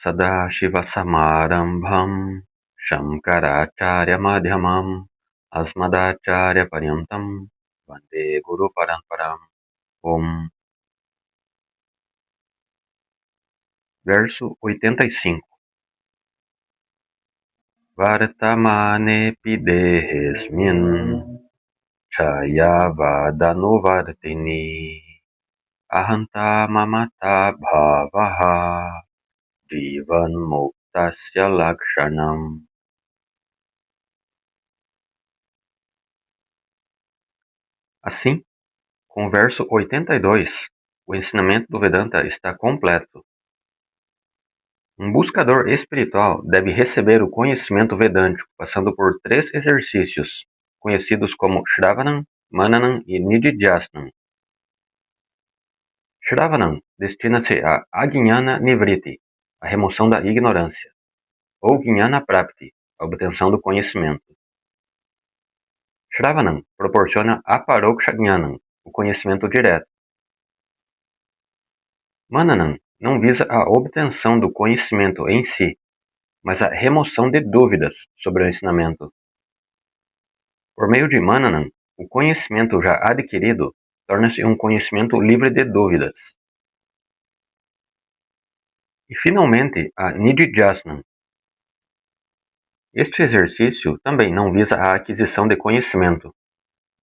Sadashivasamarambham Shankaracharya-madhyamam Asmadacharya-paryantam Vande Guru Paramparam. Om. Verso 85. Vartamanepi Chayavadanovartini Ahanta mamata bhavaha Jivan muktasya lakshanam. Assim, com o verso 82, o ensinamento do Vedanta está completo. Um buscador espiritual deve receber o conhecimento vedântico passando por 3 exercícios, conhecidos como Shravanam, Mananam e Nididhyasnam. Shravanam destina-se a Ajnana Nivriti, a remoção da ignorância, ou Jnana Prapti, a obtenção do conhecimento. Shravanam proporciona Aparoksha Jnanam, o conhecimento direto. Mananam não visa a obtenção do conhecimento em si, mas a remoção de dúvidas sobre o ensinamento. Por meio de Mananam, o conhecimento já adquirido torna-se um conhecimento livre de dúvidas. E finalmente, a Nididhyasnam. Este exercício também não visa a aquisição de conhecimento,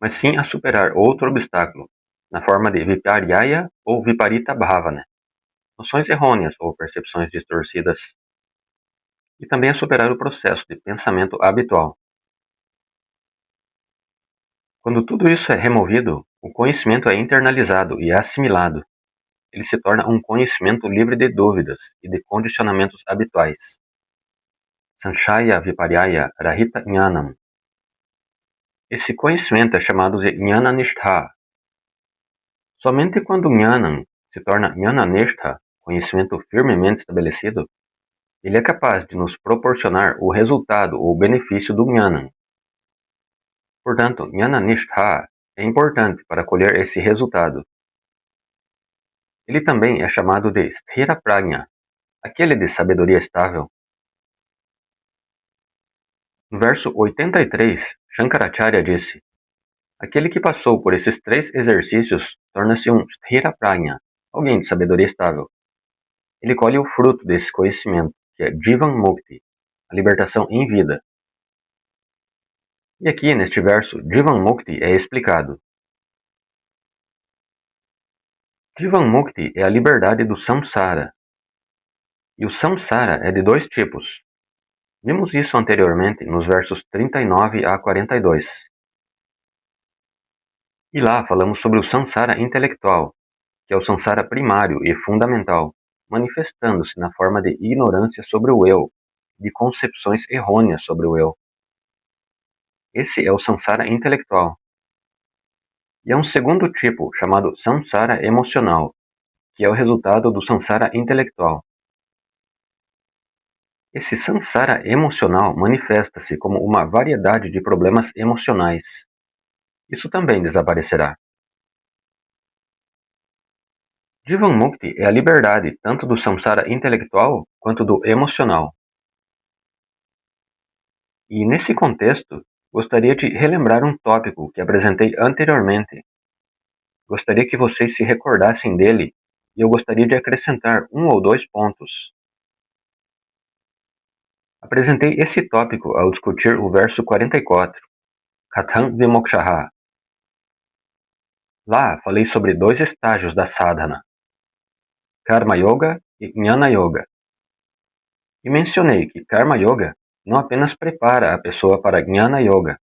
mas sim a superar outro obstáculo, na forma de Viparyaya ou Viparita Bhavana, noções errôneas ou percepções distorcidas, e também a superar o processo de pensamento habitual. Quando tudo isso é removido, o conhecimento é internalizado e assimilado. Ele se torna um conhecimento livre de dúvidas e de condicionamentos habituais. Sanshaya Viparyaya Rahita Jnanam. Esse conhecimento é chamado de Jnana-nishtha. Somente quando Jnanam se torna Jnana-nishtha, conhecimento firmemente estabelecido, ele é capaz de nos proporcionar o resultado ou benefício do Jnanam. Portanto, Jnana-nishtha é importante para colher esse resultado. Ele também é chamado de Sthira Prajna, aquele de sabedoria estável. No verso 83, Shankaracharya disse: aquele que passou por esses 3 exercícios torna-se um Sthira Prajna, alguém de sabedoria estável. Ele colhe o fruto desse conhecimento, que é Jivan Mukti, a libertação em vida. E aqui, neste verso, Jivan Mukti é explicado. Jivan Mukti é a liberdade do samsara. E o samsara é de 2 tipos. Vimos isso anteriormente nos versos 39 a 42. E lá falamos sobre o samsara intelectual, que é o samsara primário e fundamental, manifestando-se na forma de ignorância sobre o eu, de concepções errôneas sobre o eu. Esse é o samsara intelectual. E há um segundo tipo, chamado samsara emocional, que é o resultado do samsara intelectual. Esse samsara emocional manifesta-se como uma variedade de problemas emocionais. Isso também desaparecerá. Jivan Mukti é a liberdade tanto do samsara intelectual quanto do emocional. E nesse contexto, gostaria de relembrar um tópico que apresentei anteriormente. Gostaria que vocês se recordassem dele e eu gostaria de acrescentar 1 ou 2 pontos. Apresentei esse tópico ao discutir o verso 44, Katham Vimokshaha. Lá falei sobre 2 estágios da sadhana, Karma Yoga e Jnana Yoga. E mencionei que Karma Yoga não apenas prepara a pessoa para Jnana Yoga,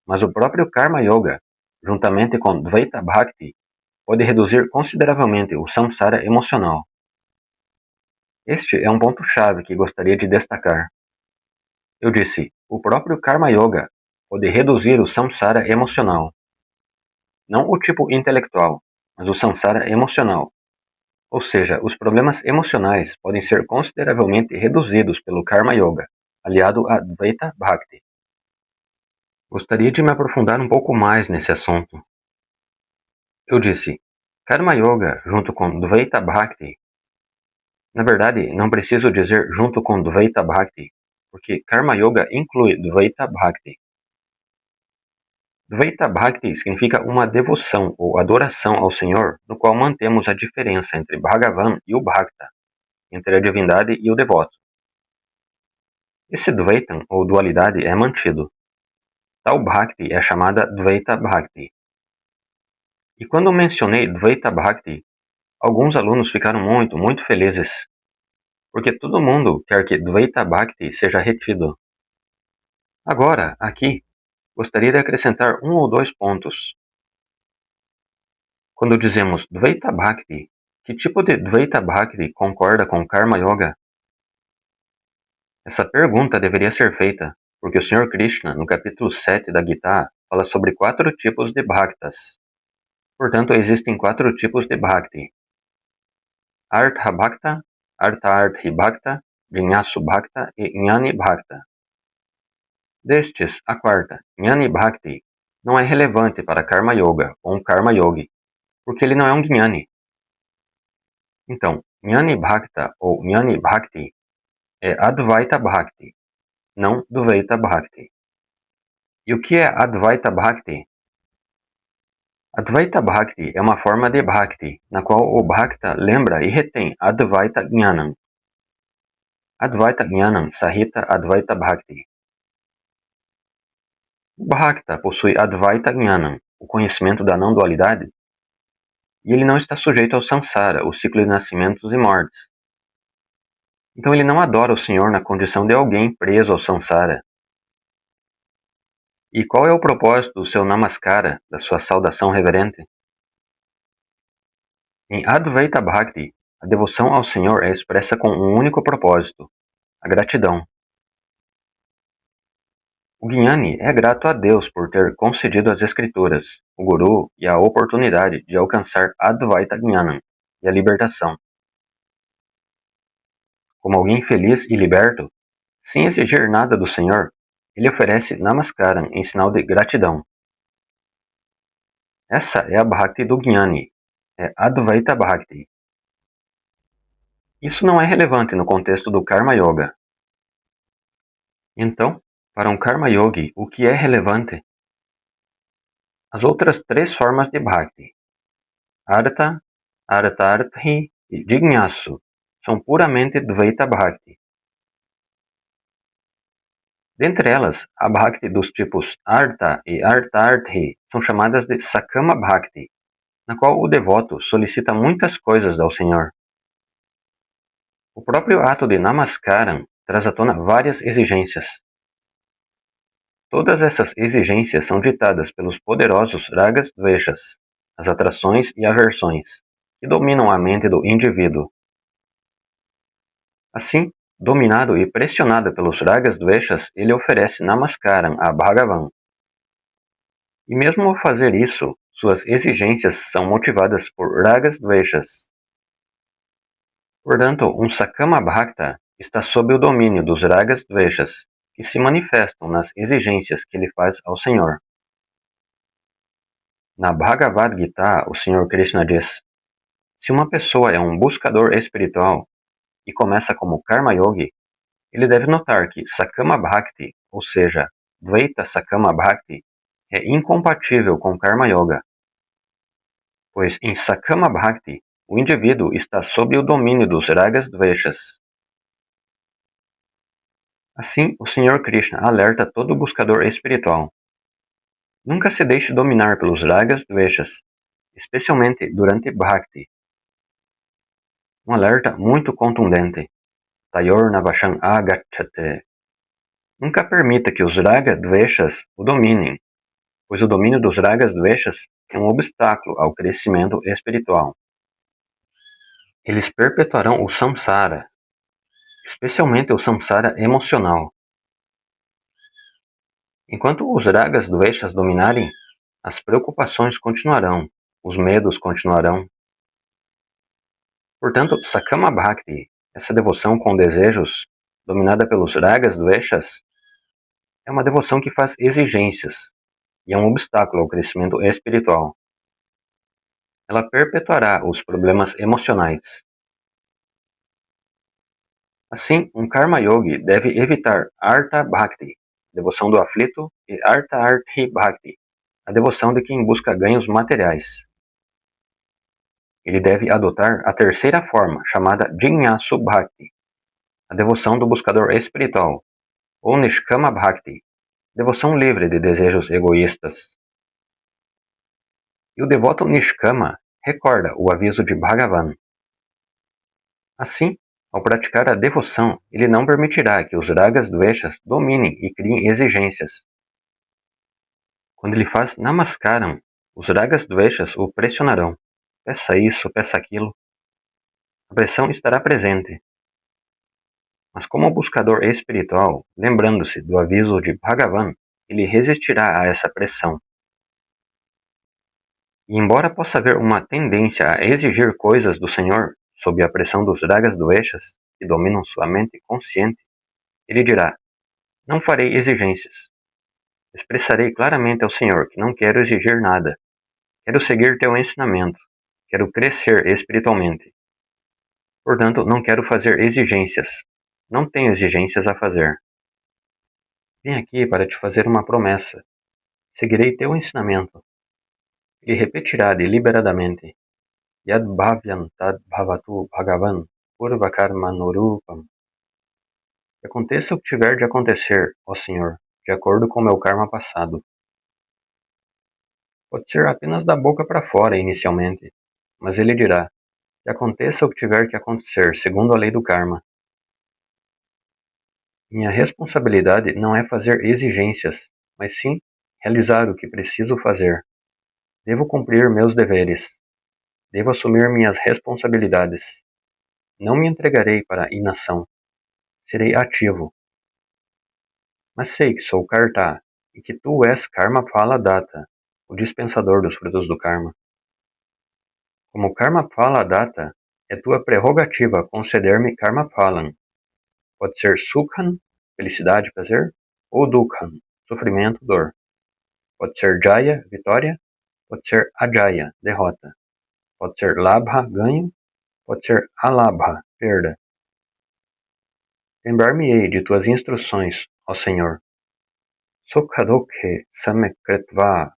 mas o próprio Karma Yoga, juntamente com Dvaita Bhakti, pode reduzir consideravelmente o samsara emocional. Este é um ponto-chave que gostaria de destacar. Eu disse, o próprio Karma Yoga pode reduzir o samsara emocional. Não o tipo intelectual, mas o samsara emocional. Ou seja, os problemas emocionais podem ser consideravelmente reduzidos pelo Karma Yoga, aliado a Dvaita Bhakti. Gostaria de me aprofundar um pouco mais nesse assunto. Eu disse, Karma Yoga junto com Dvaita Bhakti. Na verdade, não preciso dizer junto com Dvaita Bhakti, porque Karma Yoga inclui Dvaita Bhakti. Dvaita Bhakti significa uma devoção ou adoração ao Senhor, no qual mantemos a diferença entre Bhagavan e o Bhakta, entre a divindade e o devoto. Esse Dvaitam, ou dualidade, é mantido. Tal Bhakti é chamada Dvaita Bhakti. E quando mencionei Dvaita Bhakti, alguns alunos ficaram muito felizes, porque todo mundo quer que Dvaita Bhakti seja retido. Agora, aqui, gostaria de acrescentar um ou dois pontos. Quando dizemos Dvaita Bhakti, que tipo de Dvaita Bhakti concorda com Karma Yoga? Essa pergunta deveria ser feita, porque o Sr. Krishna, no capítulo 7 da Gita, fala sobre 4 tipos de Bhaktas. Portanto, existem 4 tipos de Bhakti. Artha Bhakta, Artha-Arthi Bhakta, Jnanasu Bhakta e Jnani Bhakta. Destes, a quarta, Jnani Bhakti, não é relevante para Karma Yoga ou um Karma Yogi, porque ele não é um Jnani. Então, Jnani Bhakta ou Jnani Bhakti é Advaita Bhakti, não Dvaita Bhakti. E o que é Advaita Bhakti? Advaita Bhakti é uma forma de Bhakti, na qual o Bhakta lembra e retém Advaita Jnanam. Advaita Jnanam Sahita Advaita Bhakti. O Bhakta possui Advaita Jnanam, o conhecimento da não-dualidade, e ele não está sujeito ao samsara, o ciclo de nascimentos e mortes. Então ele não adora o Senhor na condição de alguém preso ao samsara. E qual é o propósito do seu namaskara, da sua saudação reverente? Em Advaita Bhakti, a devoção ao Senhor é expressa com um único propósito, a gratidão. O Jnani é grato a Deus por ter concedido as escrituras, o Guru e a oportunidade de alcançar Advaita Jnanam e a libertação. Como alguém feliz e liberto, sem exigir nada do Senhor, ele oferece Namaskaram em sinal de gratidão. Essa é a Bhakti do Jnani, é Advaita Bhakti. Isso não é relevante no contexto do Karma Yoga. Então, para um Karma Yogi, o que é relevante? As outras 3 formas de Bhakti, Artha, Artha-Arthi e Jignasu, são puramente Dvaita Bhakti. Dentre elas, a Bhakti dos tipos Artha e Artha-Arthi são chamadas de Sakama Bhakti, na qual o devoto solicita muitas coisas ao Senhor. O próprio ato de Namaskaram traz à tona várias exigências. Todas essas exigências são ditadas pelos poderosos Ragas Dveshas, as atrações e aversões, que dominam a mente do indivíduo. Assim, dominado e pressionado pelos Ragas Dveshas, ele oferece Namaskaram a Bhagavan. E mesmo ao fazer isso, suas exigências são motivadas por Ragas Dveshas. Portanto, um Sakama Bhakta está sob o domínio dos Ragas Dveshas, que se manifestam nas exigências que ele faz ao Senhor. Na Bhagavad Gita, o Senhor Krishna diz: se uma pessoa é um buscador espiritual e começa como Karma Yogi, ele deve notar que Sakama Bhakti, ou seja, Dvaita Sakama Bhakti, é incompatível com Karma Yoga. Pois em Sakama Bhakti, o indivíduo está sob o domínio dos Ragas Dveshas. Assim, o Senhor Krishna alerta todo buscador espiritual. Nunca se deixe dominar pelos Ragas Dveshas, especialmente durante Bhakti. Um alerta muito contundente. Tayor Navasham Agachate. Nunca permita que os Raga Dveshas o dominem, pois o domínio dos Ragas Dveshas é um obstáculo ao crescimento espiritual. Eles perpetuarão o samsara, especialmente o samsara emocional. Enquanto os Ragas Dveshas dominarem, as preocupações continuarão, os medos continuarão. Portanto, Sakama Bhakti, essa devoção com desejos, dominada pelos Ragas Dveshas, é uma devoção que faz exigências e é um obstáculo ao crescimento espiritual. Ela perpetuará os problemas emocionais. Assim, um Karma Yogi deve evitar Artha Bhakti, devoção do aflito, e Artha Arthi Bhakti, a devoção de quem busca ganhos materiais. Ele deve adotar a terceira forma, chamada Jnanasu Bhakti, a devoção do buscador espiritual, ou Nishkama Bhakti, devoção livre de desejos egoístas. E o devoto Nishkama recorda o aviso de Bhagavan. Assim, ao praticar a devoção, ele não permitirá que os ragas dveshas dominem e criem exigências. Quando ele faz namaskaram, os ragas dveshas o pressionarão. Peça isso, peça aquilo. A pressão estará presente. Mas como buscador espiritual, lembrando-se do aviso de Bhagavan, ele resistirá a essa pressão. E embora possa haver uma tendência a exigir coisas do Senhor sob a pressão dos ragas dveshas que dominam sua mente consciente, ele dirá: não farei exigências. Expressarei claramente ao Senhor que não quero exigir nada. Quero seguir teu ensinamento. Quero crescer espiritualmente. Portanto, não quero fazer exigências. Não tenho exigências a fazer. Vim aqui para te fazer uma promessa. Seguirei teu ensinamento. E repetirá deliberadamente: Yad bhavyam tad bhavatu bhagavan purva karma nurupam. Que aconteça o que tiver de acontecer, ó Senhor, de acordo com meu karma passado. Pode ser apenas da boca para fora inicialmente, mas ele dirá: que aconteça o que tiver que acontecer, segundo a lei do karma. Minha responsabilidade não é fazer exigências, mas sim realizar o que preciso fazer. Devo cumprir meus deveres. Devo assumir minhas responsabilidades. Não me entregarei para a inação. Serei ativo. Mas sei que sou Karta e que tu és Karma Phala Data, o dispensador dos frutos do karma. Como Karma Phala Data, é tua prerrogativa conceder-me Karma Phalam. Pode ser Sukhan, felicidade, prazer, ou Dukhan, sofrimento, dor. Pode ser Jaya, vitória, pode ser Ajaya, derrota. Pode ser Labha, ganho, pode ser Alabha, perda. Lembrar-me-ei de tuas instruções, ó Senhor. Sukhadukhe samekritva.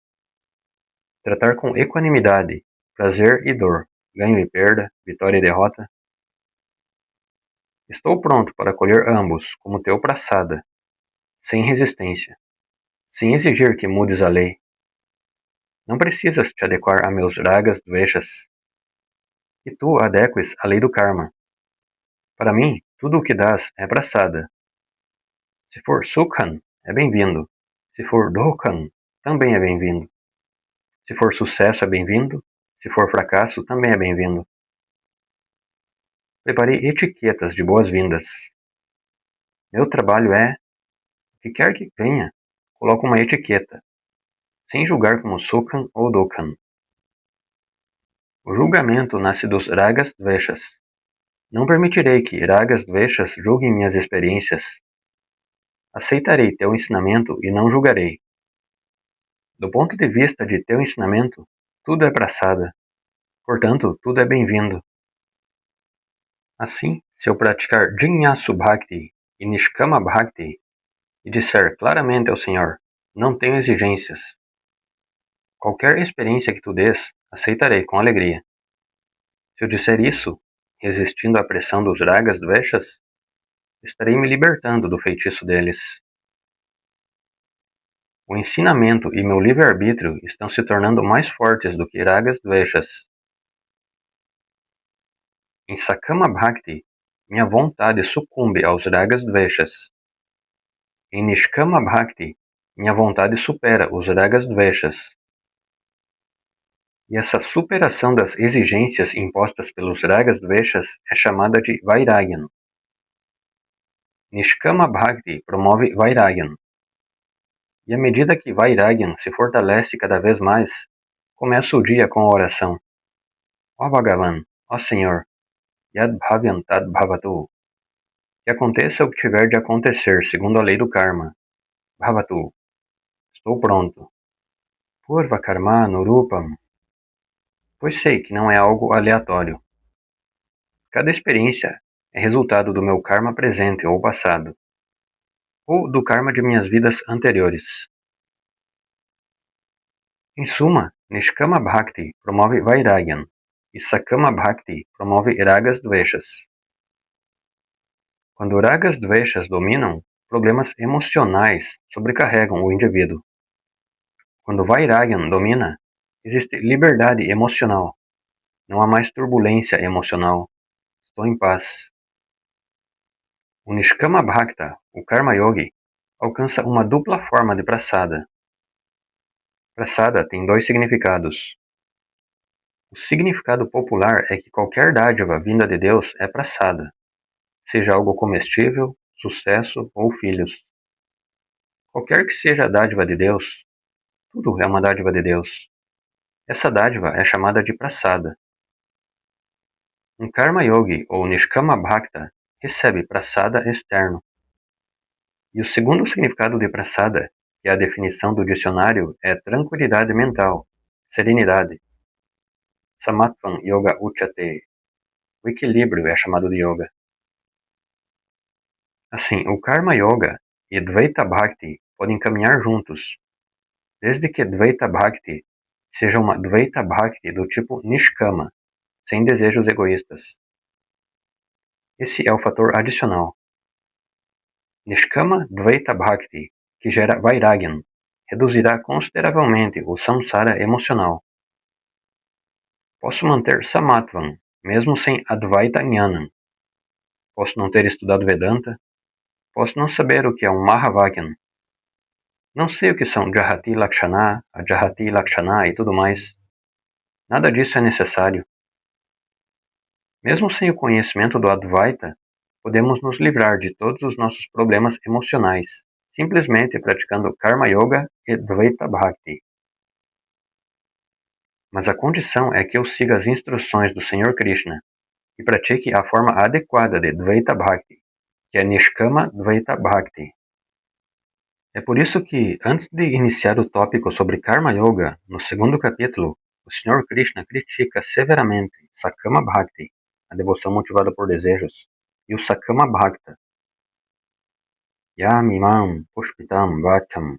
Tratar com equanimidade, prazer e dor, ganho e perda, vitória e derrota. Estou pronto para acolher ambos como teu prasada, sem resistência, sem exigir que mudes a lei. Não precisas te adequar a meus ragas dveshas, e tu adeques à lei do karma. Para mim, tudo o que dás é prasada. Se for Sukhan, é bem-vindo. Se for Dukhan, também é bem-vindo. Se for sucesso, é bem-vindo. Se for fracasso, também é bem-vindo. Preparei etiquetas de boas-vindas. Meu trabalho é, o que quer que venha, coloco uma etiqueta, sem julgar como Sukhan ou Dukhan. O julgamento nasce dos ragas dveshas. Não permitirei que ragas dveshas julguem minhas experiências. Aceitarei teu ensinamento e não julgarei. Do ponto de vista de teu ensinamento, tudo é prasada. Portanto, tudo é bem-vindo. Assim, se eu praticar Jnanasu Bhakti e Nishkama Bhakti e disser claramente ao Senhor: não tenho exigências. Qualquer experiência que tu dês, aceitarei com alegria. Se eu disser isso, resistindo à pressão dos ragas dveshas, estarei me libertando do feitiço deles. O ensinamento e meu livre-arbítrio estão se tornando mais fortes do que ragas dveshas. Em Sakama Bhakti, minha vontade sucumbe aos ragas dveshas. Em Nishkama Bhakti, minha vontade supera os ragas dveshas. E essa superação das exigências impostas pelos ragas dveshas é chamada de Vairagyan. Nishkama Bhakti promove Vairagyan. E à medida que Vairagyan se fortalece cada vez mais, começo o dia com a oração. Ó Bhagavan, ó Senhor, Yad Bhavyam Tad Bhavatu. Que aconteça o que tiver de acontecer, segundo a lei do karma. Bhavatu. Estou pronto. Purva Karma Nurupam. Pois sei que não é algo aleatório. Cada experiência é resultado do meu karma presente ou passado, ou do karma de minhas vidas anteriores. Em suma, Nishkama Bhakti promove Vairagyan e Sakama Bhakti promove Ragas Dveshas. Quando Ragas Dveshas dominam, problemas emocionais sobrecarregam o indivíduo. Quando Vairagyan domina, existe liberdade emocional. Não há mais turbulência emocional. Estou em paz. O Nishkama Bhakta, o Karma Yogi, alcança uma dupla forma de prasada. Prasada tem dois significados. O significado popular é que qualquer dádiva vinda de Deus é prasada, seja algo comestível, sucesso ou filhos. Qualquer que seja a dádiva de Deus, tudo é uma dádiva de Deus. Essa dádiva é chamada de prasada. Um Karma Yogi ou Nishkama Bhakta recebe prasada externo. E o segundo significado de prasada, que é a definição do dicionário, é tranquilidade mental, serenidade. Samatvam Yoga Uchate. O equilíbrio é chamado de yoga. Assim, o Karma Yoga e Dvaita Bhakti podem caminhar juntos, desde que Dvaita Bhakti seja uma Dvaita Bhakti do tipo Nishkama, sem desejos egoístas. Esse é o fator adicional. Nishkama Dvaita Bhakti, que gera Vairagyan, reduzirá consideravelmente o samsara emocional. Posso manter Samatvam, mesmo sem Advaita Jnanam. Posso não ter estudado Vedanta. Posso não saber o que é um Mahavakyan. Não sei o que são Jahati Lakshana, Ajahati Lakshana e tudo mais. Nada disso é necessário. Mesmo sem o conhecimento do Advaita, podemos nos livrar de todos os nossos problemas emocionais, simplesmente praticando Karma Yoga e Dvaita Bhakti. Mas a condição é que eu siga as instruções do Senhor Krishna e pratique a forma adequada de Dvaita Bhakti, que é Nishkama Dvaita Bhakti. É por isso que, antes de iniciar o tópico sobre Karma Yoga, no segundo capítulo, o Senhor Krishna critica severamente Sakama Bhakti, a devoção motivada por desejos, e o Sakama Bhakta, Yamimam Pushpitam Bhaktam.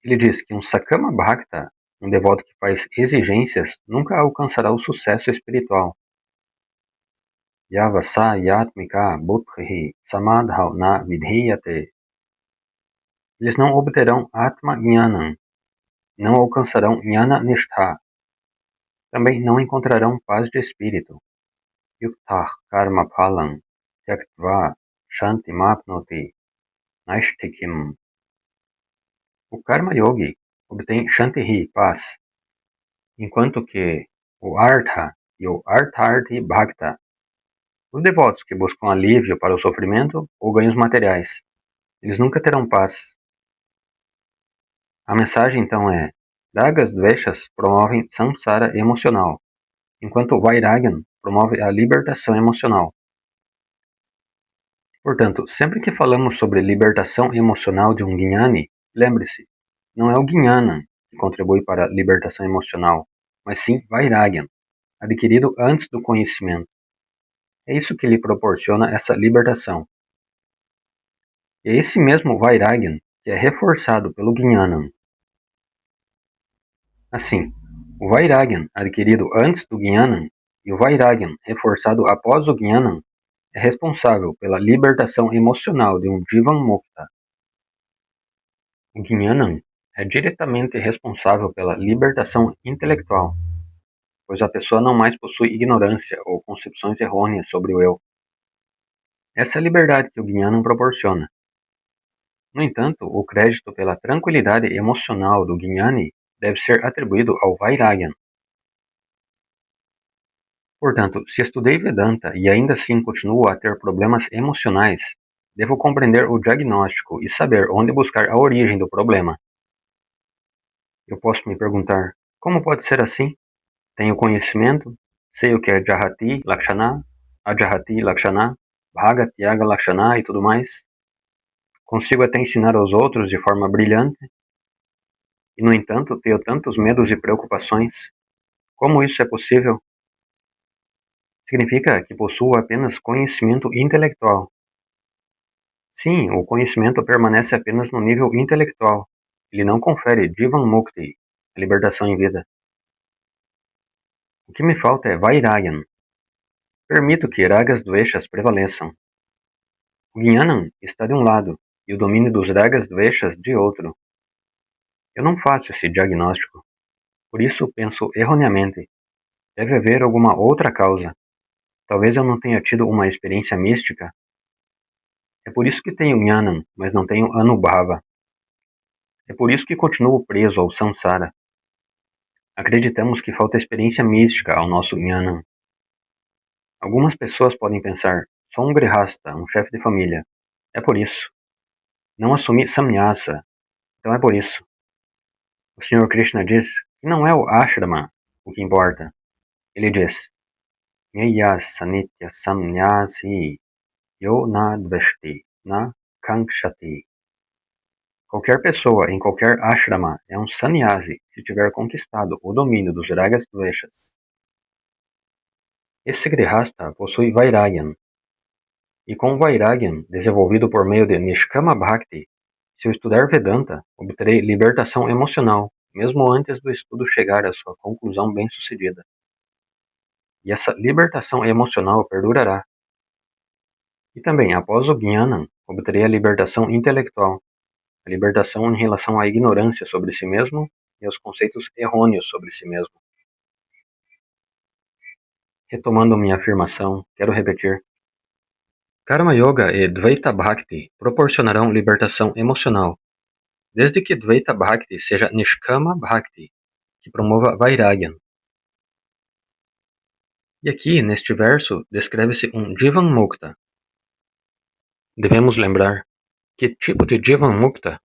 Ele diz que um Sakama Bhakta, um devoto que faz exigências, nunca alcançará o sucesso espiritual. Yavasa Yatmika Buddhi Samadhau Na Vidhiyate. Eles não obterão Atma Jnanam, não alcançarão Jnana Nishtha, também não encontrarão paz de espírito. Yuktah Karma Phalam Tyaktva Shanti Mapnoti Naishtikim. O Karma Yogi obtém Shantihi, paz, enquanto que o Artha e o Artharthi Bhakta, os devotos que buscam alívio para o sofrimento ou ganhos materiais, eles nunca terão paz. A mensagem então é: Ragas Dveshas promovem samsara emocional, enquanto Vairagyan promove a libertação emocional. Portanto, sempre que falamos sobre libertação emocional de um Jnani, lembre-se, não é o Jnana que contribui para a libertação emocional, mas sim Vairagyan, adquirido antes do conhecimento. É isso que lhe proporciona essa libertação. É esse mesmo Vairagyan que é reforçado pelo Jnanam. Assim, o Vairagyan adquirido antes do Jnanam e o Vairagyan reforçado após o Jnanam é responsável pela libertação emocional de um Jivan Mukta. O Jnanam é diretamente responsável pela libertação intelectual, pois a pessoa não mais possui ignorância ou concepções errôneas sobre o eu. Essa é a liberdade que o Jnanam proporciona. No entanto, o crédito pela tranquilidade emocional do Jnani deve ser atribuído ao Vairagyan. Portanto, se estudei Vedanta e ainda assim continuo a ter problemas emocionais, devo compreender o diagnóstico e saber onde buscar a origem do problema. Eu posso me perguntar, como pode ser assim? Tenho conhecimento, sei o que é Jahati Lakshana, Ajahati Lakshana, Bhaga Tyaga Lakshana e tudo mais. Consigo até ensinar aos outros de forma brilhante. E, no entanto, tenho tantos medos e preocupações. Como isso é possível? Significa que possuo apenas conhecimento intelectual. Sim, o conhecimento permanece apenas no nível intelectual. Ele não confere Jivan Mukti, a libertação em vida. O que me falta é Vairagyan. Permito que ragas dveshas prevaleçam. O Jnanam está de um lado e o domínio dos ragas dveshas de outro. Eu não faço esse diagnóstico. Por isso penso erroneamente. Deve haver alguma outra causa. Talvez eu não tenha tido uma experiência mística. É por isso que tenho Jnanam, mas não tenho Anubhava. É por isso que continuo preso ao Samsara. Acreditamos que falta experiência mística ao nosso Jnanam. Algumas pessoas podem pensar, sou um grihasta, um chefe de família. É por isso. Não assumi samnyasa. Então é por isso. O Sr. Krishna diz que não é o ashrama o que importa. Ele diz, Nyaya sanitya samnyasi yo na dveshti na kankshati. Qualquer pessoa em qualquer ashrama é um sannyasi se tiver conquistado o domínio dos ragas dveshas. Esse grihasta possui vairagyan. E com vairagyan, desenvolvido por meio de Nishkama Bhakti, se eu estudar Vedanta, obterei libertação emocional, mesmo antes do estudo chegar à sua conclusão bem-sucedida. E essa libertação emocional perdurará. E também, após o Jnanam, obterei a libertação intelectual, a libertação em relação à ignorância sobre si mesmo e aos conceitos errôneos sobre si mesmo. Retomando minha afirmação, quero repetir. Karma Yoga e Dvaita Bhakti proporcionarão libertação emocional, desde que Dvaita Bhakti seja Nishkama Bhakti, que promova Vairagyan. E aqui, neste verso, descreve-se um Jivan Mukta. Devemos lembrar que tipo de Jivan Mukta?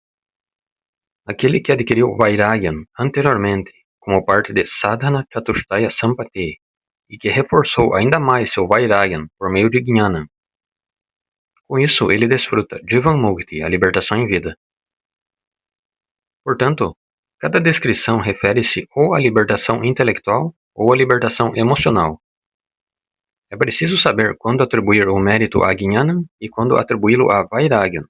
Aquele que adquiriu Vairagyan anteriormente, como parte de Sadhana Chatushtaya Sampati, e que reforçou ainda mais seu Vairagyan por meio de Jnana. Com isso, ele desfruta Jivan Mukti, a libertação em vida. Portanto, cada descrição refere-se ou à libertação intelectual ou à libertação emocional. É preciso saber quando atribuir o mérito a Jnana e quando atribuí-lo a Vairagyan,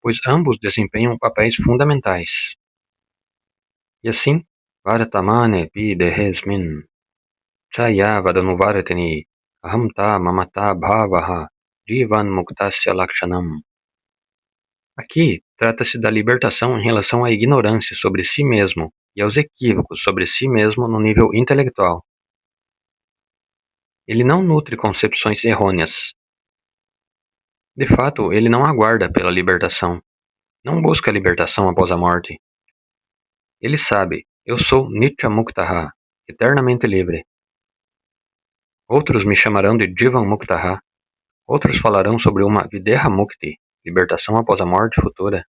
pois ambos desempenham papéis fundamentais. E assim, Varatamane pi dehesmin, chaya vadanuvaratini, ahamta mamata bhavaha, jivan muktasya lakshanam. Aqui, trata-se da libertação em relação à ignorância sobre si mesmo e aos equívocos sobre si mesmo no nível intelectual. Ele não nutre concepções errôneas. De fato, ele não aguarda pela libertação. Não busca a libertação após a morte. Ele sabe, eu sou Nitya Muktaha, eternamente livre. Outros me chamarão de Jivan Muktaha. Outros falarão sobre uma Videha Mukti, libertação após a morte futura.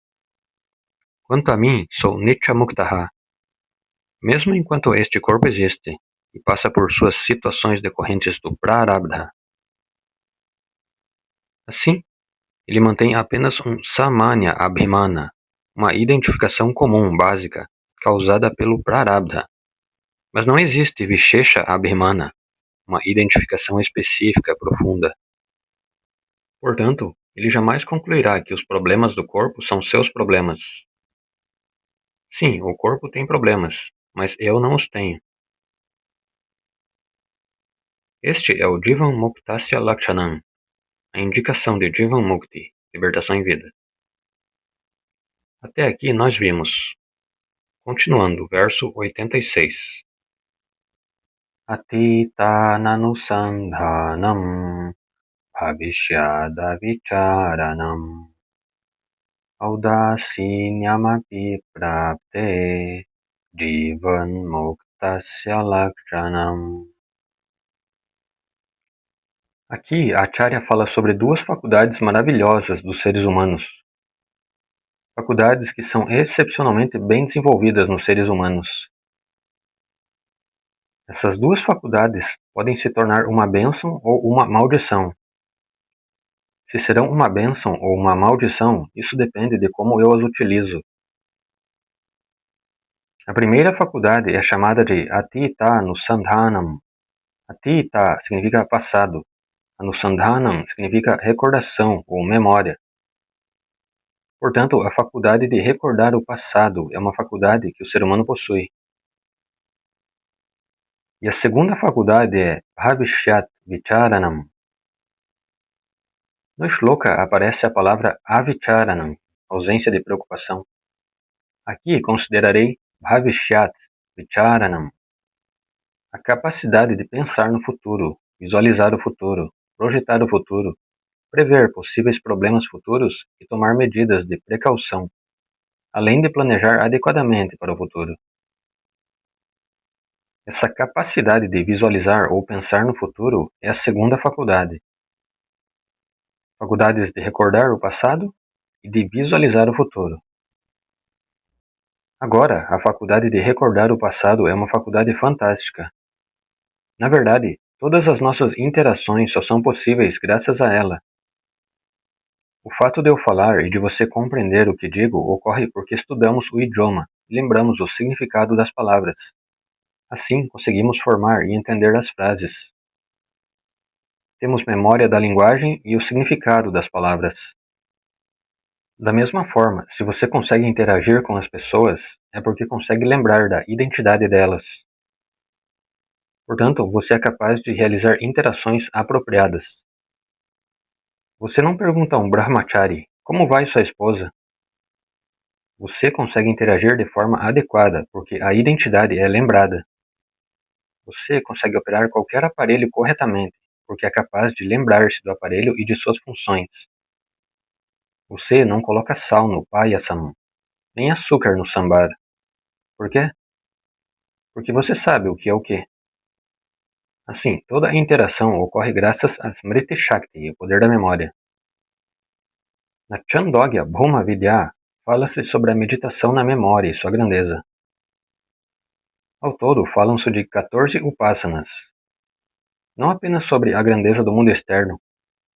Quanto a mim, sou Nitya Muktaha. Mesmo enquanto este corpo existe e passa por suas situações decorrentes do Prarabdha. Assim, ele mantém apenas um Samanya Abhimana, uma identificação comum básica causada pelo Prarabdha. Mas não existe Vishesha Abhimana, uma identificação específica profunda. Portanto, ele jamais concluirá que os problemas do corpo são seus problemas. Sim, o corpo tem problemas, mas eu não os tenho. Este é o Jivan Muktasya Lakshanam, a indicação de Jivan Mukti, libertação em vida. Até aqui nós vimos. Continuando, verso 86. Atitananusandhanam bhavishyadavicharanam audasinyamapi prapte jivan muktasya lakshanam. Aqui, Acharya fala sobre duas faculdades maravilhosas dos seres humanos. Faculdades que são excepcionalmente bem desenvolvidas nos seres humanos. Essas duas faculdades podem se tornar uma bênção ou uma maldição. Se serão uma bênção ou uma maldição, isso depende de como eu as utilizo. A primeira faculdade é chamada de Atita Nusandhanam, Atita significa passado. Anusandhanam significa recordação ou memória. Portanto, a faculdade de recordar o passado é uma faculdade que o ser humano possui. E a segunda faculdade é Bhavishyat Vicharanam. No shloka aparece a palavra avicharanam, ausência de preocupação. Aqui considerarei Bhavishyat Vicharanam, a capacidade de pensar no futuro, visualizar o futuro, projetar o futuro, prever possíveis problemas futuros e tomar medidas de precaução, além de planejar adequadamente para o futuro. Essa capacidade de visualizar ou pensar no futuro é a segunda faculdade. Faculdades de recordar o passado e de visualizar o futuro. Agora, a faculdade de recordar o passado é uma faculdade fantástica. Na verdade, todas as nossas interações só são possíveis graças a ela. O fato de eu falar e de você compreender o que digo ocorre porque estudamos o idioma e lembramos o significado das palavras. Assim, conseguimos formar e entender as frases. Temos memória da linguagem e o significado das palavras. Da mesma forma, se você consegue interagir com as pessoas, é porque consegue lembrar da identidade delas. Portanto, você é capaz de realizar interações apropriadas. Você não pergunta a um brahmachari, como vai sua esposa? Você consegue interagir de forma adequada, porque a identidade é lembrada. Você consegue operar qualquer aparelho corretamente, porque é capaz de lembrar-se do aparelho e de suas funções. Você não coloca sal no payasam, nem açúcar no sambar. Por quê? Porque você sabe o que é o que. Assim, toda a interação ocorre graças a Smriti Shakti, o poder da memória. Na Chandogya Bhuma Vidya, fala-se sobre a meditação na memória e sua grandeza. Ao todo, falam-se de 14 upasanas. Não apenas sobre a grandeza do mundo externo,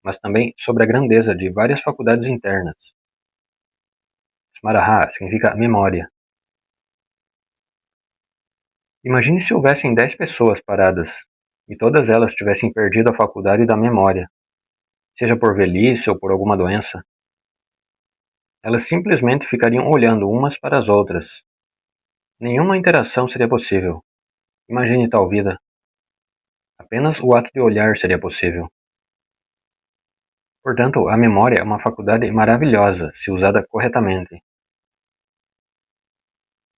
mas também sobre a grandeza de várias faculdades internas. Smaraha significa memória. Imagine se houvessem 10 pessoas paradas, e todas elas tivessem perdido a faculdade da memória, seja por velhice ou por alguma doença. Elas simplesmente ficariam olhando umas para as outras. Nenhuma interação seria possível. Imagine tal vida. Apenas o ato de olhar seria possível. Portanto, a memória é uma faculdade maravilhosa se usada corretamente.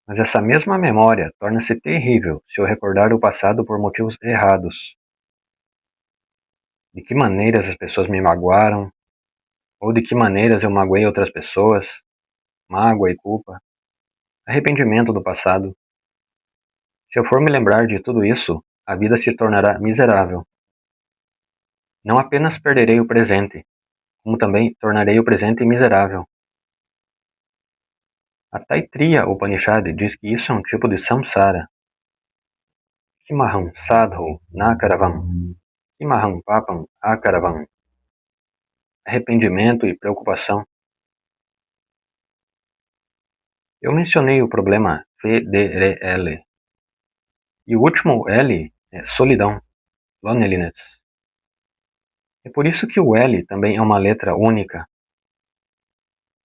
Mas essa mesma memória torna-se terrível se eu recordar o passado por motivos errados. De que maneiras as pessoas me magoaram, ou de que maneiras eu magoei outras pessoas, mágoa e culpa, arrependimento do passado. Se eu for me lembrar de tudo isso, a vida se tornará miserável. Não apenas perderei o presente, como também tornarei o presente miserável. A Taittiriya Upanishad diz que isso é um tipo de samsara. Kimaham sadho nakaravam, kimaham papam akaravam. Arrependimento e preocupação. Eu mencionei o problema FDRL. E o último L é solidão, loneliness. É por isso que o L também é uma letra única.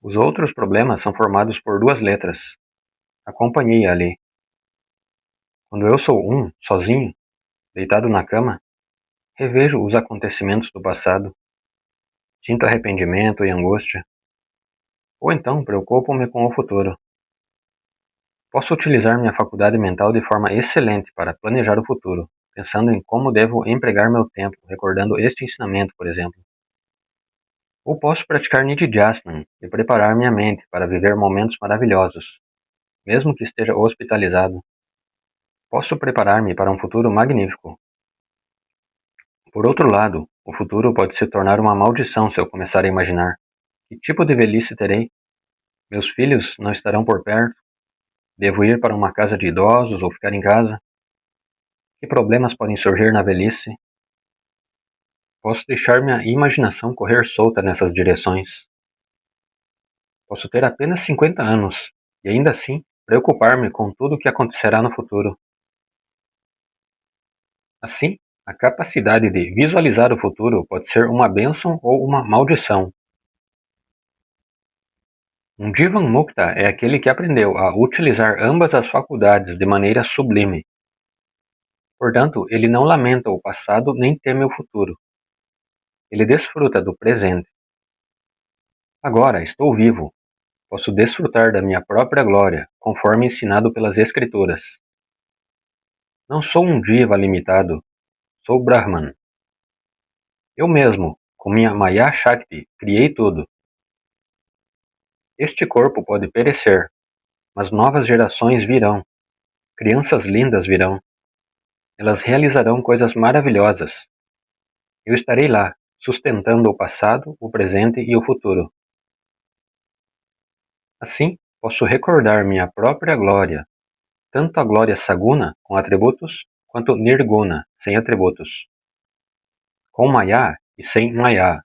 Os outros problemas são formados por duas letras. Acompanhei ali. Quando eu sou sozinho, deitado na cama, revejo os acontecimentos do passado, sinto arrependimento e angústia, ou então preocupo-me com o futuro. Posso utilizar minha faculdade mental de forma excelente para planejar o futuro, pensando em como devo empregar meu tempo, recordando este ensinamento, por exemplo. Ou posso praticar Nididhyasana e preparar minha mente para viver momentos maravilhosos, mesmo que esteja hospitalizado. Posso preparar-me para um futuro magnífico. Por outro lado, o futuro pode se tornar uma maldição se eu começar a imaginar: que tipo de velhice terei? Meus filhos não estarão por perto? Devo ir para uma casa de idosos ou ficar em casa? Que problemas podem surgir na velhice? Posso deixar minha imaginação correr solta nessas direções. Posso ter apenas 50 anos e ainda assim preocupar-me com tudo o que acontecerá no futuro. Assim, A capacidade de visualizar o futuro pode ser uma bênção ou uma maldição. Um Jivan-mukta é aquele que aprendeu a utilizar ambas as faculdades de maneira sublime. Portanto, ele não lamenta o passado nem teme o futuro. Ele desfruta do presente. Agora estou vivo. Posso desfrutar da minha própria glória, conforme ensinado pelas Escrituras. Não sou um Jiva limitado, sou Brahman. Eu mesmo, com minha Maya Shakti, criei tudo. Este corpo pode perecer, mas novas gerações virão. Crianças lindas virão. Elas realizarão coisas maravilhosas. Eu estarei lá, sustentando o passado, o presente e o futuro. Assim, posso recordar minha própria glória, tanto a glória Saguna, com atributos, quanto Nirguna, sem atributos. Com Maya e sem Maya.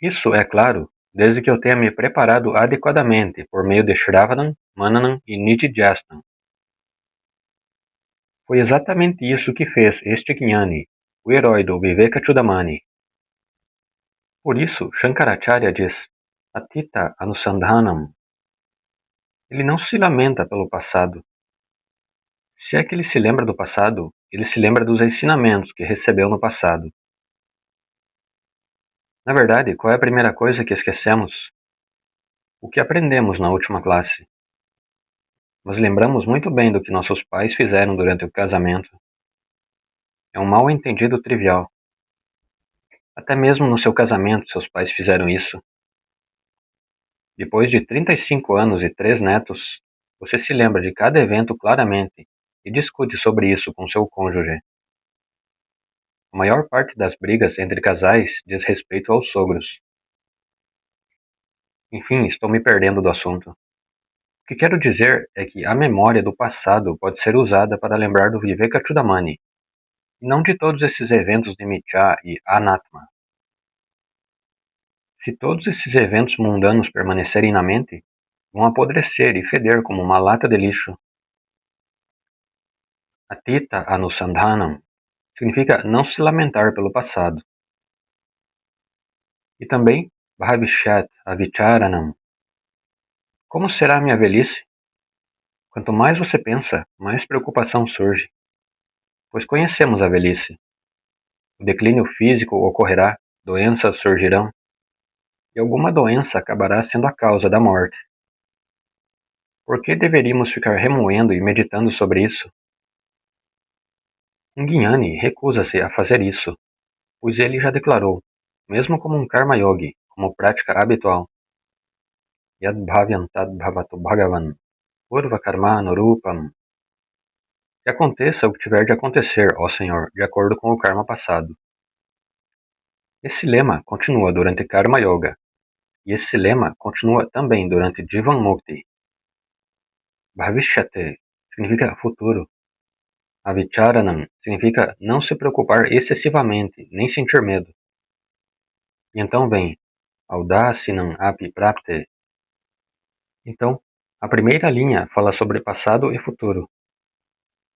Isso, é claro, desde que eu tenha me preparado adequadamente por meio de Shravanam, Mananam e Nididhyastam. Foi exatamente isso que fez este Jnani, o herói do Vivekachudamani. Por isso, Shankaracharya diz, Atita Anusandhanam. Ele não se lamenta pelo passado. Se é que ele se lembra do passado, ele se lembra dos ensinamentos que recebeu no passado. Na verdade, qual é a primeira coisa que esquecemos? O que aprendemos na última classe. Mas lembramos muito bem do que nossos pais fizeram durante o casamento. É um mal-entendido trivial. Até mesmo no seu casamento, seus pais fizeram isso. Depois de 35 anos e 3 netos, você se lembra de cada evento claramente e discute sobre isso com seu cônjuge. A maior parte das brigas entre casais diz respeito aos sogros. Enfim, estou me perdendo do assunto. O que quero dizer é que a memória do passado pode ser usada para lembrar do Vivekachudamani, e não de todos esses eventos de Mithya e Anatma. Se todos esses eventos mundanos permanecerem na mente, vão apodrecer e feder como uma lata de lixo. Atita Anusandhanam significa não se lamentar pelo passado. E também Bhavishyat Avicharanam. Como será a minha velhice? Quanto mais você pensa, mais preocupação surge. Pois conhecemos a velhice. O declínio físico ocorrerá, doenças surgirão, e alguma doença acabará sendo a causa da morte. Por que deveríamos ficar remoendo e meditando sobre isso? Um Jnani recusa-se a fazer isso, pois ele já declarou, mesmo como um Karma Yogi, como prática habitual, Yad Bhavyam Tad Bhavatu Bhagavan, Purva Karma Nurupam. Que aconteça o que tiver de acontecer, ó Senhor, de acordo com o karma passado. Esse lema continua durante Karma Yoga, e esse lema continua também durante Jivan Mukti. Bhavishyate significa futuro. Avicharanam significa não se preocupar excessivamente, nem sentir medo. E então vem Audasinam Api Prapte. Então, a primeira linha fala sobre passado e futuro.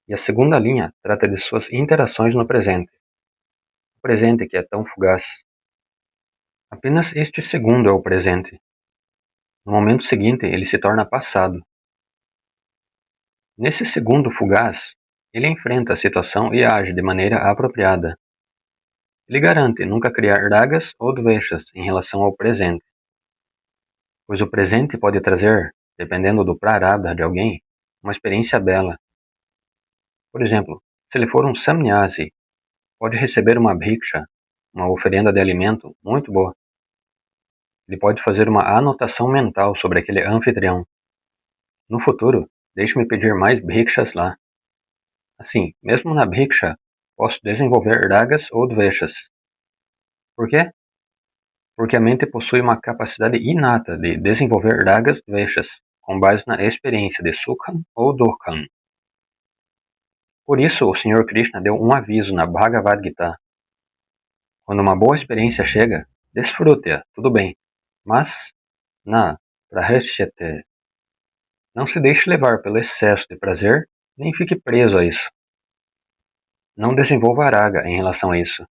E a segunda linha trata de suas interações no presente. O presente que é tão fugaz. Apenas este segundo é o presente. No momento seguinte, ele se torna passado. Nesse segundo fugaz, ele enfrenta a situação e age de maneira apropriada. Ele garante nunca criar ragas ou dveshas em relação ao presente, pois o presente pode trazer, dependendo do prarabdha de alguém, uma experiência bela. Por exemplo, se ele for um sannyasi, pode receber uma bhiksha, uma oferenda de alimento muito boa. Ele pode fazer uma anotação mental sobre aquele anfitrião. No futuro, deixe-me pedir mais bhikshas lá. Assim, mesmo na bhiksha, posso desenvolver ragas ou dveshas. Por quê? Porque a mente possui uma capacidade inata de desenvolver ragas dveshas, com base na experiência de Sukham ou Dukkham. Por isso, o Sr. Krishna deu um aviso na Bhagavad Gita. Quando uma boa experiência chega, desfrute-a, tudo bem, mas na prahashyate. Não se deixe levar pelo excesso de prazer, nem fique preso a isso. Não desenvolva raga em relação a isso,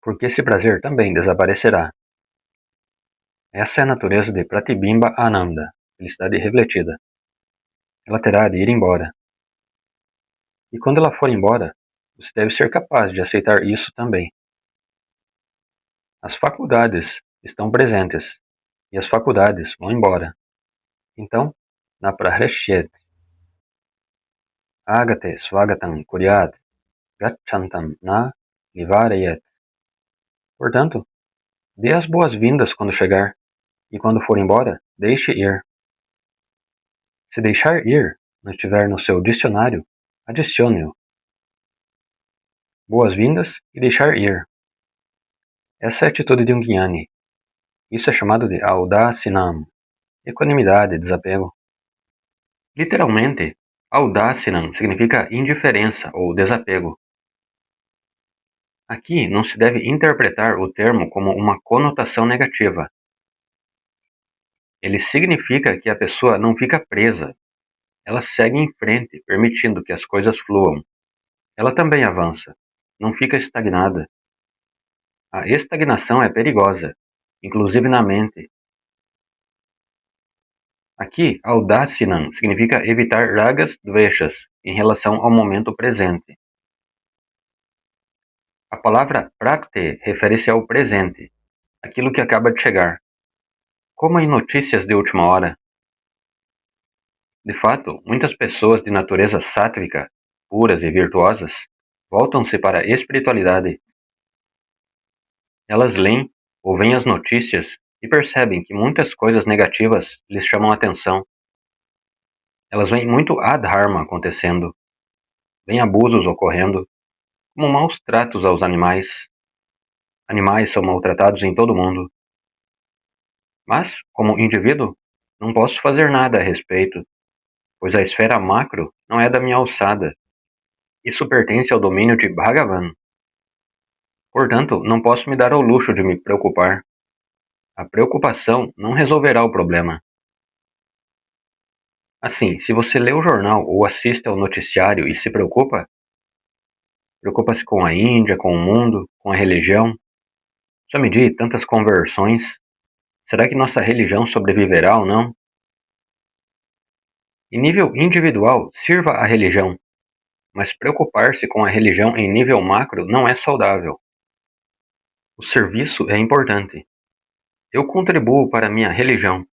porque esse prazer também desaparecerá. Essa é a natureza de Pratibimba Ananda, felicidade refletida. Ela terá de ir embora. E quando ela for embora, você deve ser capaz de aceitar isso também. As faculdades estão presentes, e as faculdades vão embora. Então, na prahrashyet, agate swagatam kuryat, gachantam na nivarayet. Portanto, dê as boas-vindas quando chegar, e quando for embora, deixe ir. Se deixar ir não estiver no seu dicionário, adicione-o. Boas-vindas e deixar ir. Essa é a atitude de um Jnani. Isso é chamado de audacinam, equanimidade, desapego. Literalmente, audacinam significa indiferença ou desapego. Aqui não se deve interpretar o termo como uma conotação negativa. Ele significa que a pessoa não fica presa. Ela segue em frente, permitindo que as coisas fluam. Ela também avança, não fica estagnada. A estagnação é perigosa, inclusive na mente. Aqui, audacinam significa evitar ragas dveshas em relação ao momento presente. A palavra prapte refere-se ao presente, aquilo que acaba de chegar. Como em notícias de última hora. De fato, muitas pessoas de natureza sátrica, puras e virtuosas, voltam-se para a espiritualidade. Elas leem ou veem as notícias e percebem que muitas coisas negativas lhes chamam a atenção. Elas veem muito adharma acontecendo, veem abusos ocorrendo, como maus tratos aos animais. Animais são maltratados em todo o mundo. Mas, como indivíduo, não posso fazer nada a respeito, pois a esfera macro não é da minha alçada. Isso pertence ao domínio de Bhagavan. Portanto, não posso me dar ao luxo de me preocupar. A preocupação não resolverá o problema. Assim, se você lê o jornal ou assiste ao noticiário e se preocupa-se com a Índia, com o mundo, com a religião. Só me diz tantas conversões. Será que nossa religião sobreviverá ou não? Em nível individual, sirva a religião, mas preocupar-se com a religião em nível macro não é saudável. O serviço é importante. Eu contribuo para a minha religião.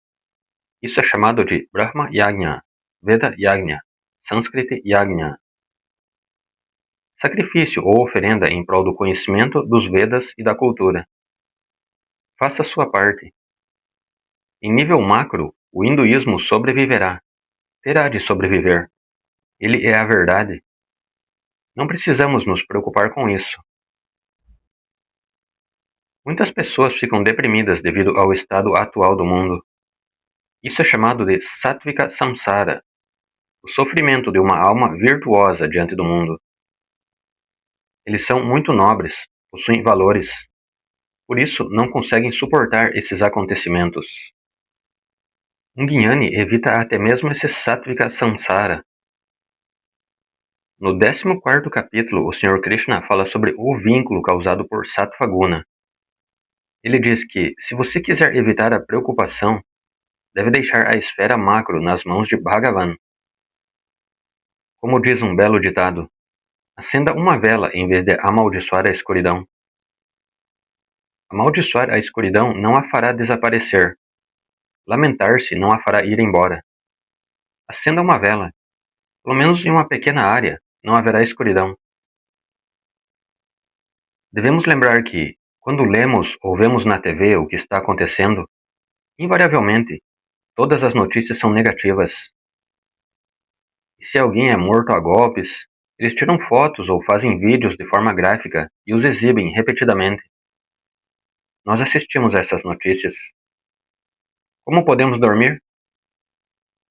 Isso é chamado de Brahma Yajna, Veda Yajna, Sânscrito Yajna. Sacrifício ou oferenda em prol do conhecimento dos Vedas e da cultura. Faça sua parte. Em nível macro, o hinduísmo sobreviverá. Terá de sobreviver. Ele é a verdade. Não precisamos nos preocupar com isso. Muitas pessoas ficam deprimidas devido ao estado atual do mundo. Isso é chamado de Sattvika Samsara, o sofrimento de uma alma virtuosa diante do mundo. Eles são muito nobres, possuem valores. Por isso, não conseguem suportar esses acontecimentos. Um Jnani evita até mesmo esse Sattvika Samsara. No 14º capítulo, o Sr. Krishna fala sobre o vínculo causado por Sattva Guna. Ele diz que, se você quiser evitar a preocupação, deve deixar a esfera macro nas mãos de Bhagavan. Como diz um belo ditado, acenda uma vela em vez de amaldiçoar a escuridão. Amaldiçoar a escuridão não a fará desaparecer. Lamentar-se não a fará ir embora. Acenda uma vela. Pelo menos em uma pequena área, não haverá escuridão. Devemos lembrar que, quando lemos ou vemos na TV o que está acontecendo, invariavelmente, todas as notícias são negativas. E se alguém é morto a golpes, eles tiram fotos ou fazem vídeos de forma gráfica e os exibem repetidamente. Nós assistimos a essas notícias. Como podemos dormir?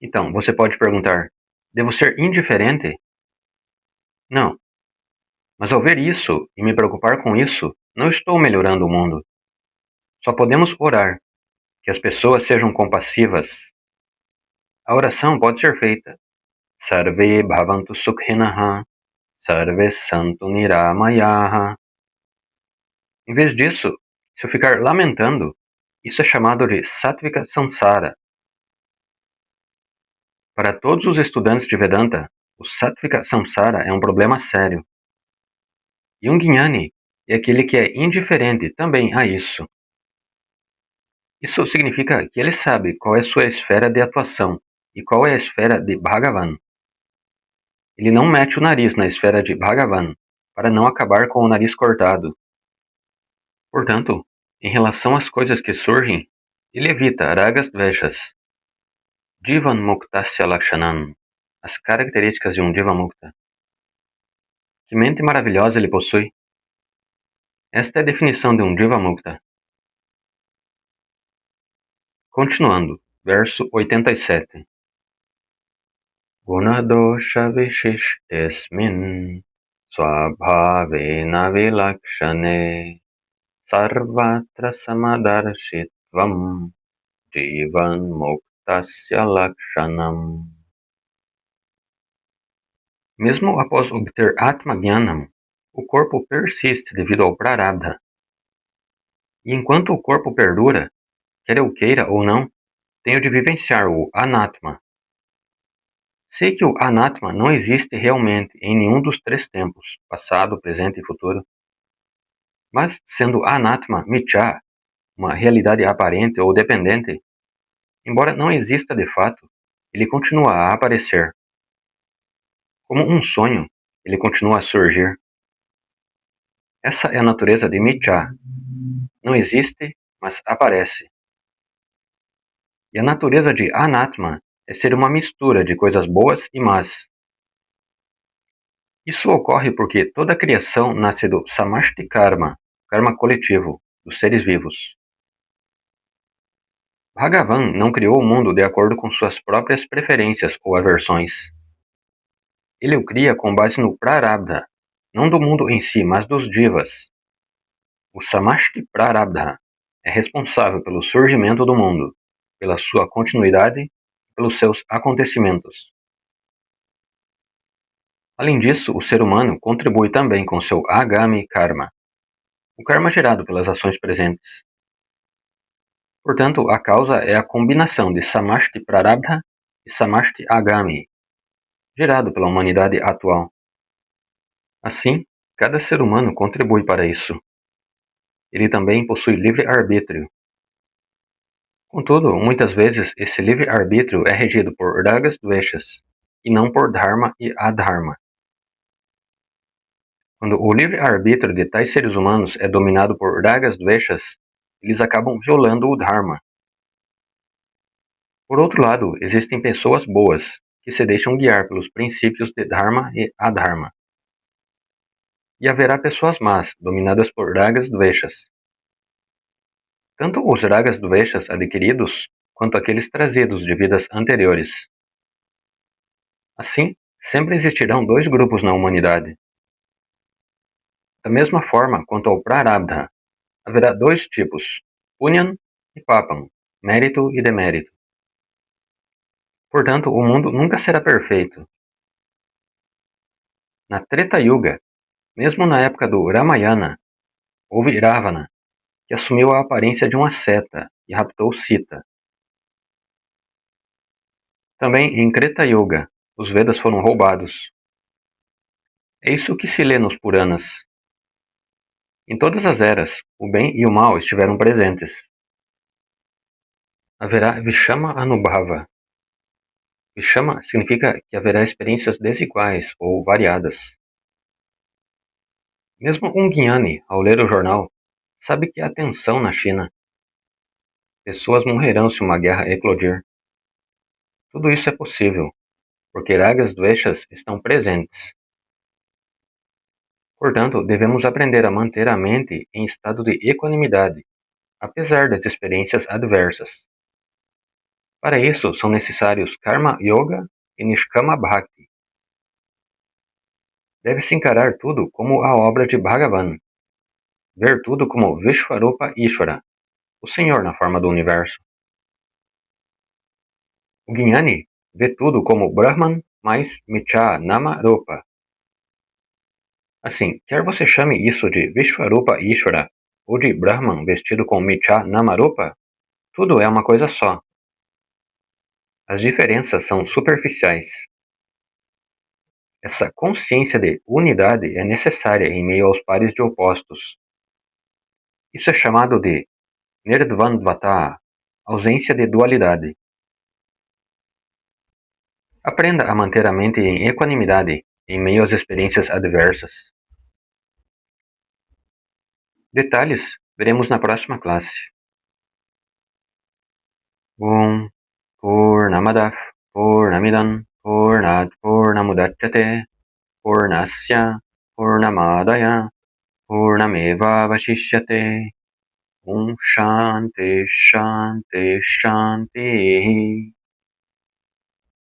Então, você pode perguntar, devo ser indiferente? Não. Mas ao ver isso e me preocupar com isso, não estou melhorando o mundo. Só podemos orar, que as pessoas sejam compassivas. A oração pode ser feita. Sarve bhavantu sukhinah, sarve santu niramayaha. Em vez disso, se eu ficar lamentando, isso é chamado de Sattvika Samsara. Para todos os estudantes de Vedanta, o Sattvika Samsara é um problema sério. E um Jnani é aquele que é indiferente também a isso. Isso significa que ele sabe qual é sua esfera de atuação e qual é a esfera de Bhagavan. Ele não mete o nariz na esfera de Bhagavan, para não acabar com o nariz cortado. Portanto, em relação às coisas que surgem, ele evita ragas dveshas. Jivan muktasya lakshanam, as características de um Jiva Mukta. Que mente maravilhosa ele possui! Esta é a definição de um Jiva Mukta. Continuando, verso 87. Gunadosha vishishtesmin swabhavena vilakshane sarvatra samadarshitvam jivan muktasya lakshanam. Mesmo após obter Atma Jnanam, o corpo persiste devido ao Prarabdha. E enquanto o corpo perdura, quer eu queira ou não, tenho de vivenciar o Anatma. Sei que o Anatma não existe realmente em nenhum dos três tempos, passado, presente e futuro. Mas, sendo Anatma Mithya, uma realidade aparente ou dependente, embora não exista de fato, ele continua a aparecer. Como um sonho, ele continua a surgir. Essa é a natureza de Mithya. Não existe, mas aparece. E a natureza de Anatma é ser uma mistura de coisas boas e más. Isso ocorre porque toda a criação nasce do Samashti Karma, karma coletivo, dos seres vivos. Bhagavan não criou o mundo de acordo com suas próprias preferências ou aversões. Ele o cria com base no Prarabdha, não do mundo em si, mas dos Jivas. O Samashti Prarabdha é responsável pelo surgimento do mundo, pela sua continuidade e pelos seus acontecimentos. Além disso, o ser humano contribui também com seu Agami Karma, o karma gerado pelas ações presentes. Portanto, a causa é a combinação de Samashti Prarabdha e Samashti Agami, gerado pela humanidade atual. Assim, cada ser humano contribui para isso. Ele também possui livre-arbítrio. Contudo, muitas vezes esse livre-arbítrio é regido por ragas dveshas, e não por dharma e adharma. Quando o livre-arbítrio de tais seres humanos é dominado por ragas dveshas, eles acabam violando o dharma. Por outro lado, existem pessoas boas, que se deixam guiar pelos princípios de dharma e adharma. E haverá pessoas más, dominadas por ragas dveshas. Tanto os ragas dveshas adquiridos, quanto aqueles trazidos de vidas anteriores. Assim, sempre existirão dois grupos na humanidade. Da mesma forma quanto ao Prarabdha, haverá dois tipos, Punyan e Papam, mérito e demérito. Portanto, o mundo nunca será perfeito. Na Treta Yuga, mesmo na época do Ramayana, houve Ravana, que assumiu a aparência de uma seta e raptou Sita. Também em Kreta Yuga, os Vedas foram roubados. É isso que se lê nos Puranas. Em todas as eras, o bem e o mal estiveram presentes. Haverá Vishama Anubhava. Vishama significa que haverá experiências desiguais ou variadas. Mesmo um Jnani, ao ler o jornal, sabe que há tensão na China. Pessoas morrerão se uma guerra eclodir. Tudo isso é possível, porque ragas dveshas estão presentes. Portanto, devemos aprender a manter a mente em estado de equanimidade, apesar das experiências adversas. Para isso, são necessários Karma Yoga e Nishkama Bhakti. Deve-se encarar tudo como a obra de Bhagavan, ver tudo como Vishvarupa Ishvara, o Senhor na forma do universo. O Jnani vê tudo como Brahman mais Mithya Nama Rupa. Assim, quer você chame isso de Vishvarupa Ishvara ou de Brahman vestido com Micha Namarupa, tudo é uma coisa só. As diferenças são superficiais. Essa consciência de unidade é necessária em meio aos pares de opostos. Isso é chamado de Nirdvandvata, ausência de dualidade. Aprenda a manter a mente em equanimidade em meio às experiências adversas. Detalhes veremos na próxima classe. Om Purnamadav Purnamidam Purnat Purnamudachyate Purnasya Purnamadaya Purnameva Vashishyate Om Shanti Shanti Shanti